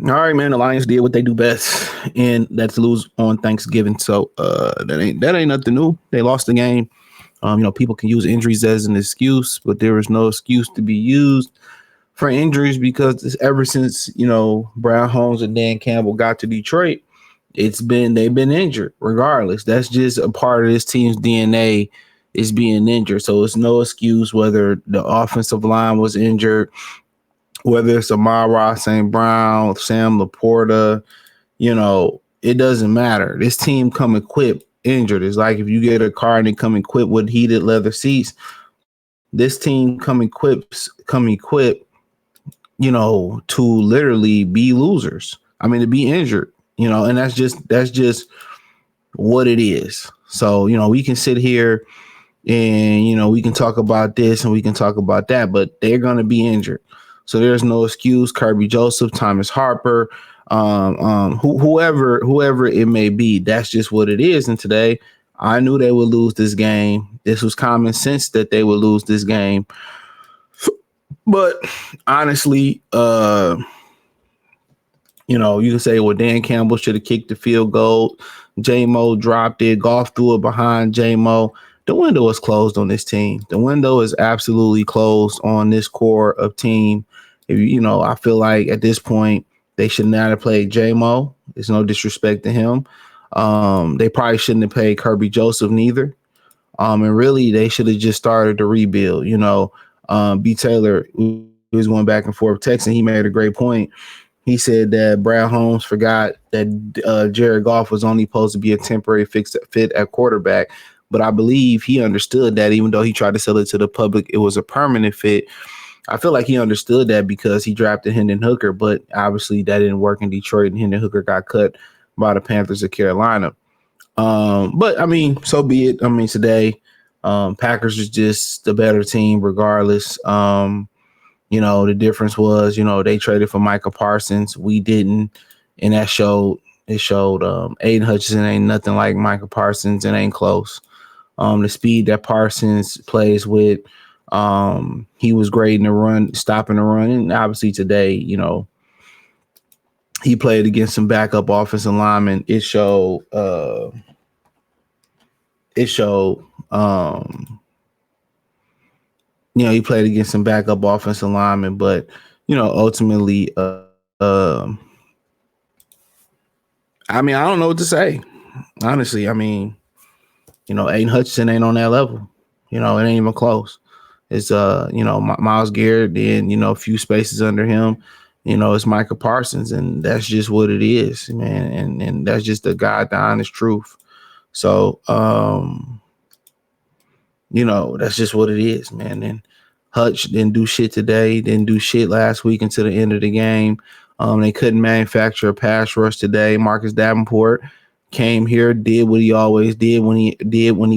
All right, man. The Lions did what they do best, and that's lose on Thanksgiving. So that ain't nothing new. They lost the game. People can use injuries as an excuse, but there is no excuse to be used for injuries because ever since Brown Holmes and Dan Campbell got to Detroit, they've been injured. Regardless, that's just a part of this team's DNA is being injured. So it's no excuse whether the offensive line was injured, whether it's Amara St. Brown, Sam Laporta, it doesn't matter. This team come equipped injured. It's like if you get a car and they come equipped with heated leather seats. This team come equipped, to literally be losers. I mean, to be injured, and that's just what it is. So, we can sit here and, we can talk about this and we can talk about that, but they're going to be injured. So there's no excuse. Kirby Joseph, Thomas Harper, whoever it may be, that's just what it is. And today I knew they would lose this game. This was common sense that they would lose this game. But honestly, you can say, well, Dan Campbell should have kicked the field goal. J-Mo dropped it. Goff threw it behind J-Mo. The window is closed on this team. The window is absolutely closed on this core of team. I feel like at this point, they should not have played J-Mo. There's no disrespect to him. They probably shouldn't have paid Kirby Joseph neither. And really, they should have just started to rebuild. B. Taylor, who was going back and forth texting, he made a great point. He said that Brad Holmes forgot that Jared Goff was only supposed to be a temporary fit at quarterback. But I believe he understood that even though he tried to sell it to the public, it was a permanent fit. I feel like he understood that because he drafted Hendon Hooker, but obviously that didn't work in Detroit, and Hendon Hooker got cut by the Panthers of Carolina. But I mean, so be it. I mean, today, Packers is just the better team regardless. The difference was, they traded for Micah Parsons. We didn't. And it showed Aiden Hutchinson ain't nothing like Micah Parsons and ain't close. The speed that Parsons plays with, he was great in the run, stopping the run. And obviously today, he played against some backup offensive linemen. He played against some backup offensive linemen, but, ultimately, I mean, I don't know what to say. Honestly, I mean, Aiden Hutchinson ain't on that level. It ain't even close. It's, Myles Garrett, then, a few spaces under him, it's Micah Parsons, and that's just what it is, man. And that's just the honest truth. So, that's just what it is, man. And Hutch didn't do shit today, didn't do shit last week until the end of the game. They couldn't manufacture a pass rush today. Marcus Davenport came here, did what he always did when he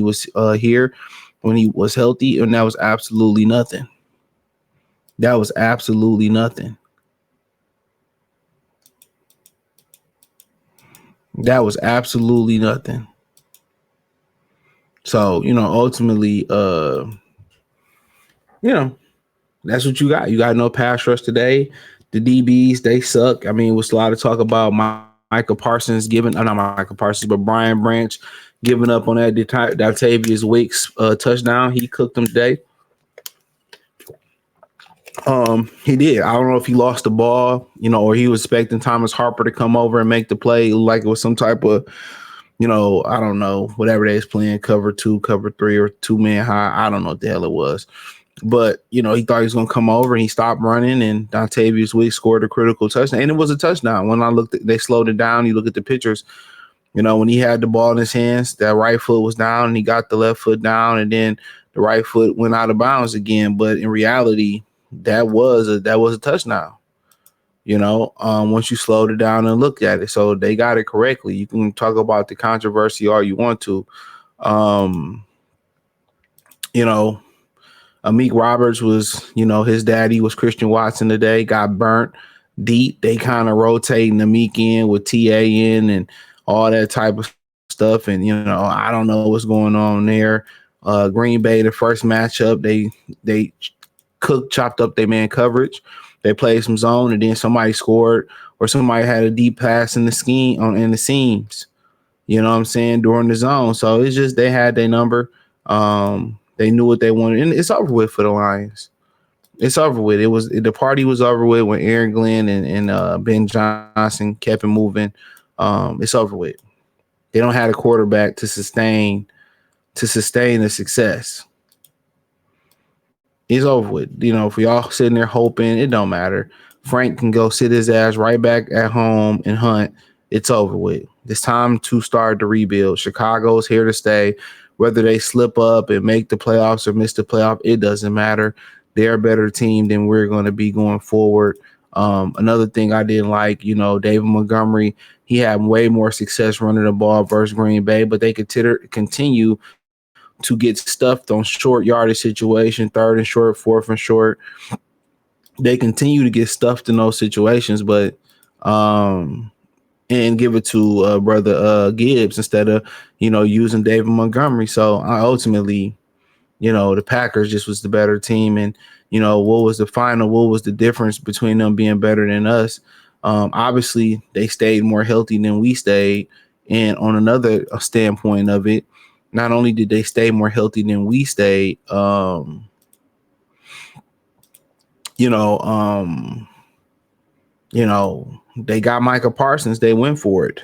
was here, when he was healthy, and that was absolutely nothing. That was absolutely nothing. That was absolutely nothing. So, ultimately, that's what you got. You got no pass rush today. The DBs, they suck. I mean, it was a lot of talk about Micah Parsons not Micah Parsons, but Brian Branch giving up on that Datavius Wicks touchdown. He cooked them today. He did. I don't know if he lost the ball, or he was expecting Thomas Harper to come over and make the play like it was some type of, I don't know, whatever they was playing, cover 2, cover 3, or 2-man high. I don't know what the hell it was. But, he thought he was going to come over and he stopped running, and Dontavius Wicks scored a critical touchdown. And it was a touchdown. When I they slowed it down. You look at the pictures, when he had the ball in his hands, that right foot was down and he got the left foot down, and then the right foot went out of bounds again. But in reality, that was a touchdown. Once you slowed it down and looked at it. So they got it correctly. You can talk about the controversy all you want to. Amik Roberts was, his daddy was Christian Watson today, got burnt deep. They kind of rotating Amik in with TA in and all that type of stuff. And, I don't know what's going on there. Green Bay, the first matchup, they chopped up their man coverage. They played some zone, and then somebody scored or somebody had a deep pass in the scheme on in the seams. You know what I'm saying, during the zone. So it's just they had their number. They knew what they wanted, and it's over with for the Lions. It's over with. The party was over with when Aaron Glenn and Ben Johnson kept it moving. It's over with. They don't have a quarterback to sustain the success. It's over with. You know, if we all sitting there hoping, it don't matter. Frank can go sit his ass right back at home and hunt. It's over with. It's time to start the rebuild. Chicago's here to stay. Whether they slip up and make the playoffs or miss the playoff, it doesn't matter. They're a better team than we're going to be going forward. Another thing I didn't like, David Montgomery, he had way more success running the ball versus Green Bay, but they continue to get stuffed on short yardage situation, third and short, fourth and short. They continue to get stuffed in those situations, but and give it to brother Gibbs instead of using David Montgomery. So I ultimately, the Packers just was the better team, and what was the final? What was the difference between them being better than us? Obviously, they stayed more healthy than we stayed, and on another standpoint of it, not only did they stay more healthy than we stayed, you know, um, they got Micah Parsons. They went for it.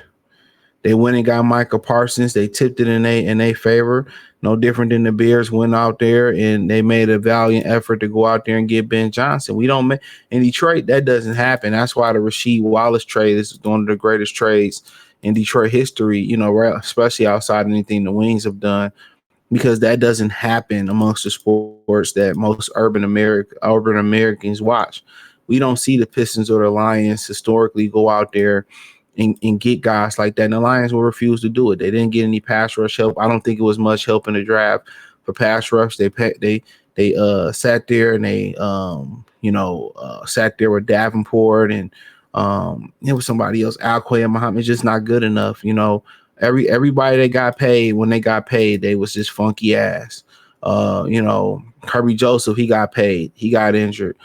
They went and got Micah Parsons. They tipped it in their favor. No different than the Bears went out there and they made a valiant effort to go out there and get Ben Johnson. We don't make in Detroit, that doesn't happen. That's why the Rasheed Wallace trade is one of the greatest trades in Detroit history, right, especially outside anything the Wings have done, because that doesn't happen amongst the sports that most urban Americans watch. We don't see the Pistons or the Lions historically go out there and get guys like that. And the Lions will refuse to do it. They didn't get any pass rush help. I don't think it was much help in the draft for pass rush. They sat there and they sat there with Davenport and it was somebody else. Alquay and Muhammad, just not good enough. Everybody that got paid, when they got paid, they was just funky ass. Kirby Joseph, he got paid. He got injured.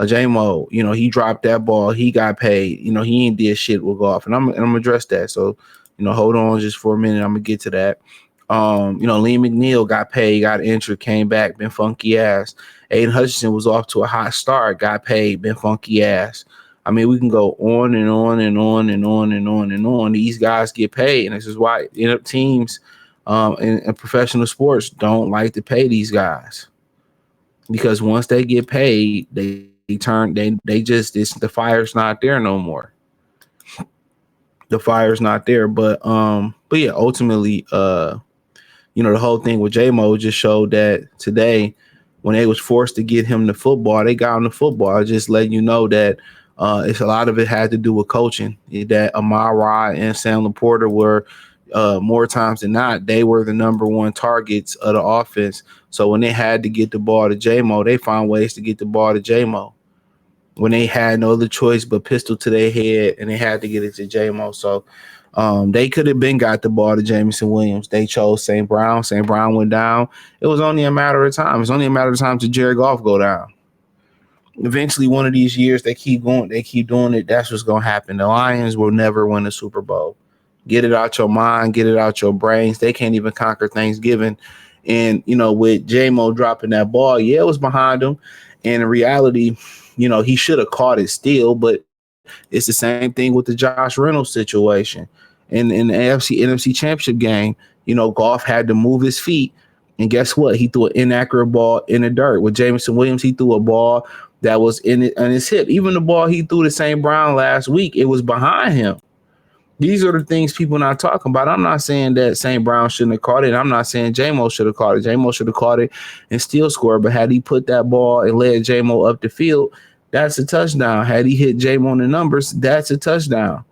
J-Mo, he dropped that ball. He got paid. He ain't did shit with Goff. And I'm gonna address that. So, hold on just for a minute. I'm gonna get to that. Lee McNeil got paid, got injured, came back, been funky ass. Aiden Hutchinson was off to a hot start, got paid, been funky ass. I mean, we can go on and on and on and on and on and on. These guys get paid, and this is why teams in professional sports don't like to pay these guys, because once they get paid, the fire's not there no more. The fire's not there, but yeah, ultimately, the whole thing with J-Mo just showed that today, when they was forced to get him the football, they got him the football. Just letting you know that it's a lot of it had to do with coaching. That Amara and Sam Laporta were more times than not, they were the number one targets of the offense. So when they had to get the ball to J-Mo, they found ways to get the ball to J-Mo. When they had no other choice but pistol to their head, and they had to get it to J-Mo. So they could have been got the ball to Jameson Williams. They chose St. Brown. St. Brown went down. It was only a matter of time. It's only a matter of time to Jared Goff go down. Eventually, one of these years, they keep going. They keep doing it. That's what's going to happen. The Lions will never win a Super Bowl. Get it out your mind. Get it out your brains. They can't even conquer Thanksgiving. And, with J-Mo dropping that ball, yeah, it was behind him. And in reality, he should have caught it still, but it's the same thing with the Josh Reynolds situation. In the NFC Championship game, Goff had to move his feet. And guess what? He threw an inaccurate ball in the dirt. With Jameson Williams, he threw a ball that was on his hip. Even the ball he threw to St. Brown last week, it was behind him. These are the things people not talking about. I'm not saying that St. Brown shouldn't have caught it. I'm not saying J-Mo should have caught it. J-Mo should have caught it and still scored. But had he put that ball and led J-Mo up the field, that's a touchdown. Had he hit J-Mo on the numbers, that's a touchdown.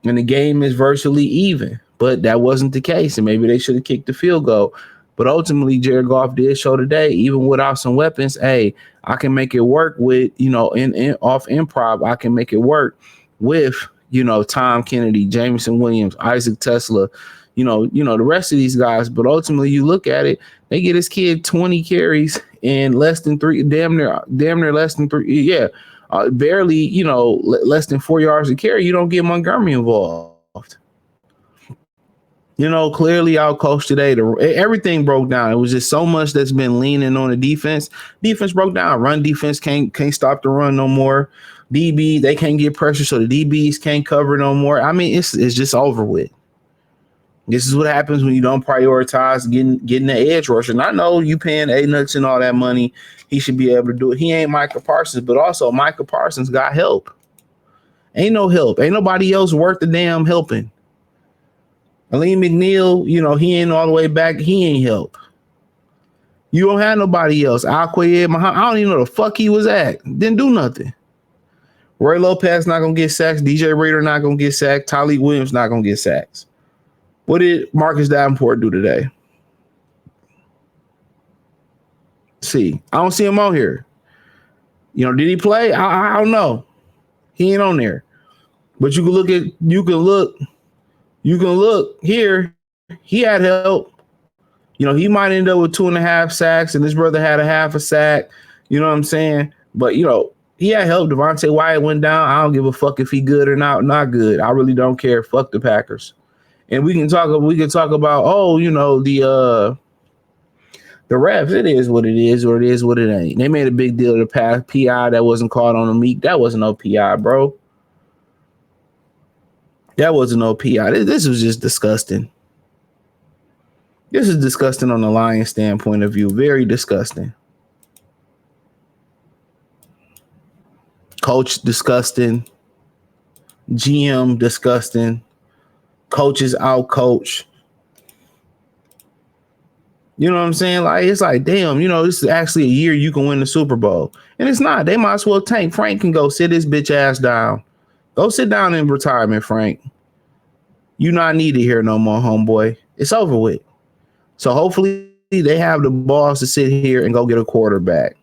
And the game is virtually even. But that wasn't the case. And maybe they should have kicked the field goal. But ultimately, Jared Goff did show today, even without some weapons, hey, I can make it work with, in off improv, I can make it work with, Tom Kennedy, Jameson Williams, Isaac Tesla, the rest of these guys. But ultimately, you look at it, they get this kid 20 carries and less than three, damn near less than three. Yeah. barely, less than 4 yards to carry, you don't get Montgomery involved. Clearly out coached today. Everything broke down. It was just so much that's been leaning on the defense. Defense broke down. Run defense can't stop the run no more. DB, they can't get pressure, so the DBs can't cover no more. I mean, it's just over with. This is what happens when you don't prioritize getting the edge rusher. And I know you paying A-Nuts and all that money. He should be able to do it. He ain't Micah Parsons, but also Micah Parsons got help. Ain't no help. Ain't nobody else worth the damn helping. Aleem McNeil, he ain't all the way back. He ain't help. You don't have nobody else. Alquayed Muhammad, I don't even know the fuck he was at. Didn't do nothing. Roy Lopez not going to get sacks. DJ Reader not going to get sacked. Tyleek Williams not going to get sacks. What did Marcus Davenport do today? See, I don't see him on here. Did he play? I don't know. He ain't on there. But you can look here. He had help. He might end up with 2.5 sacks, and his brother had a half a sack. You know what I'm saying? But he had help. Devontae Wyatt went down. I don't give a fuck if he good or not good. I really don't care. Fuck the Packers. And we can talk about, the refs. It is what it is, or it is what it ain't. They made a big deal of the past PI that wasn't called on the Meek. That wasn't no PI, bro. That wasn't no PI. This was just disgusting. This is disgusting on the Lions standpoint of view. Very disgusting. Coach disgusting. GM disgusting. Coaches out coach. You know what I'm saying? Like, it's like, damn, this is actually a year you can win the Super Bowl. And it's not. They might as well tank. Frank can go sit his bitch ass down. Go sit down in retirement, Frank. You not needed here no more, homeboy. It's over with. So hopefully they have the balls to sit here and go get a quarterback.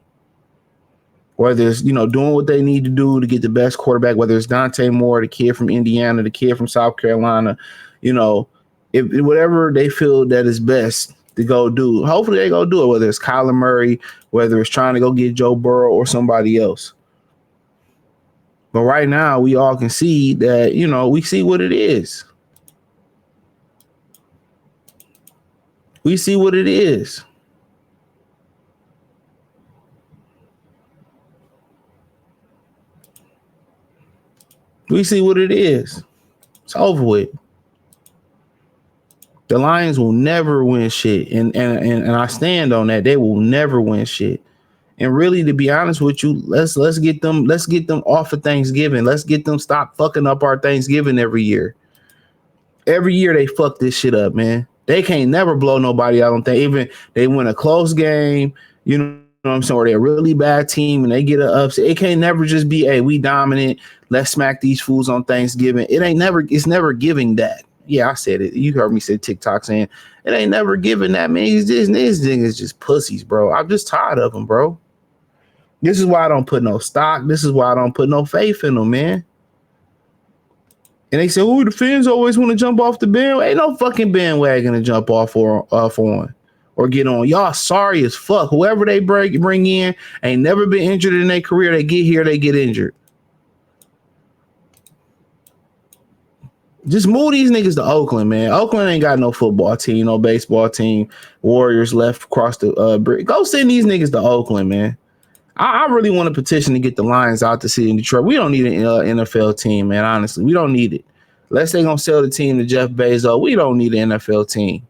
Whether it's, doing what they need to do to get the best quarterback, whether it's Dante Moore, the kid from Indiana, the kid from South Carolina, if whatever they feel that is best to go do. Hopefully they go do it, whether it's Kyler Murray, whether it's trying to go get Joe Burrow or somebody else. But right now, we all can see that, we see what it is. We see what it is. We see what it is. It's over with. The Lions will never win shit. And I stand on that. They will never win shit. And really, to be honest with you, let's get them off of Thanksgiving. Let's get them stop fucking up our Thanksgiving every year. Every year they fuck this shit up, man. They can't never blow nobody out on things. Even they win a close game, you know what I'm saying, or they're a really bad team and they get an upset. It can't never just be, hey, we dominant. Let's smack these fools on Thanksgiving. It's never giving that. Yeah, I said it. You heard me say TikTok saying it ain't never giving that, man. These niggas just pussies, bro. I'm just tired of them, bro. This is why I don't put no stock. This is why I don't put no faith in them, man. And they say, "Oh, the fans always want to jump off the bandwagon." Ain't no fucking bandwagon to jump off on or get on. Y'all sorry as fuck. Whoever they bring in ain't never been injured in their career. They get here, they get injured. Just move these niggas to Oakland, man. Oakland ain't got no football team, no baseball team. Warriors left across the bridge. Go send these niggas to Oakland, man. I really want a petition to get the Lions out to city in Detroit. We don't need an NFL team, man. Honestly, we don't need it. Unless they're gonna sell the team to Jeff Bezos, we don't need an NFL team.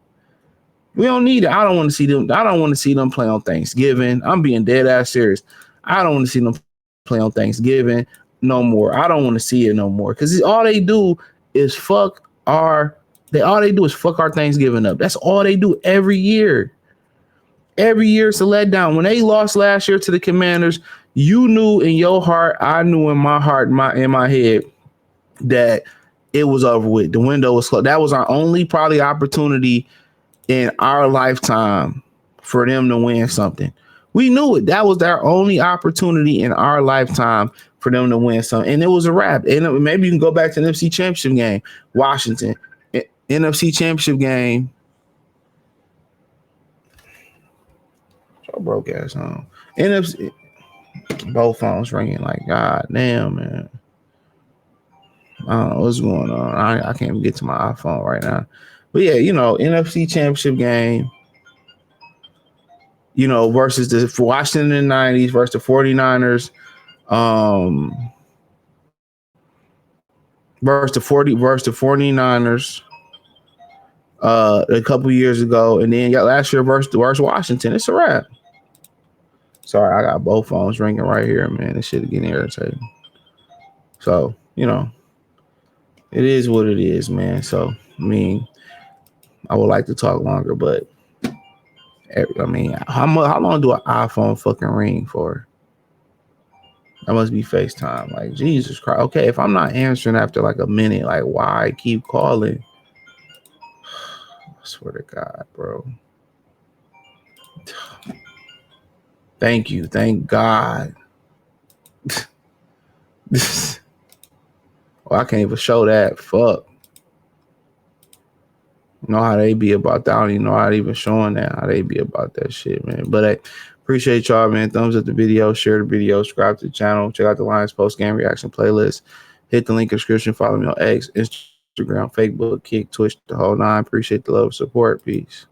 We don't need it. I don't want to see them. I don't want to see them play on Thanksgiving. I'm being dead ass serious. I don't want to see them play on Thanksgiving no more. I don't want to see it no more because all they do is fuck our Thanksgiving up. That's all they do every year. Every year it's a letdown. When they lost last year to the Commanders, you knew in your heart, I knew in my heart, in my head, that it was over with. The window was closed. That was our only probably opportunity in our lifetime for them to win something. We knew it. That was their only opportunity in our lifetime for them to win something. And it was a wrap. And maybe you can go back to the NFC Championship game. Washington. NFC Championship game. Broke ass home. NFC. Both phones ringing. Like, god damn, man. I don't know what's going on. I can't even get to my iPhone right now. But yeah, NFC Championship game, versus the Washington in the 90s versus the 49ers. Versus the 49ers a couple years ago, and then last year versus Washington. It's a wrap. Sorry, I got both phones ringing right here, man. This shit is getting irritating. So, it is what it is, man. So, I mean, I would like to talk longer, but I mean, how long do an iPhone fucking ring for? That must be FaceTime. Like, Jesus Christ. Okay, if I'm not answering after like a minute, like, why keep calling? I swear to God, bro. Thank you. Thank God. Well, I can't even show that. Fuck. You know how they be about that. I don't even know how they even showing that. How they be about that shit, man. But hey, appreciate y'all, man. Thumbs up the video, share the video, subscribe to the channel, check out the Lions post game reaction playlist. Hit the link in the description. Follow me on X, Instagram, Facebook, Kick, Twitch, the whole nine. Appreciate the love and support. Peace.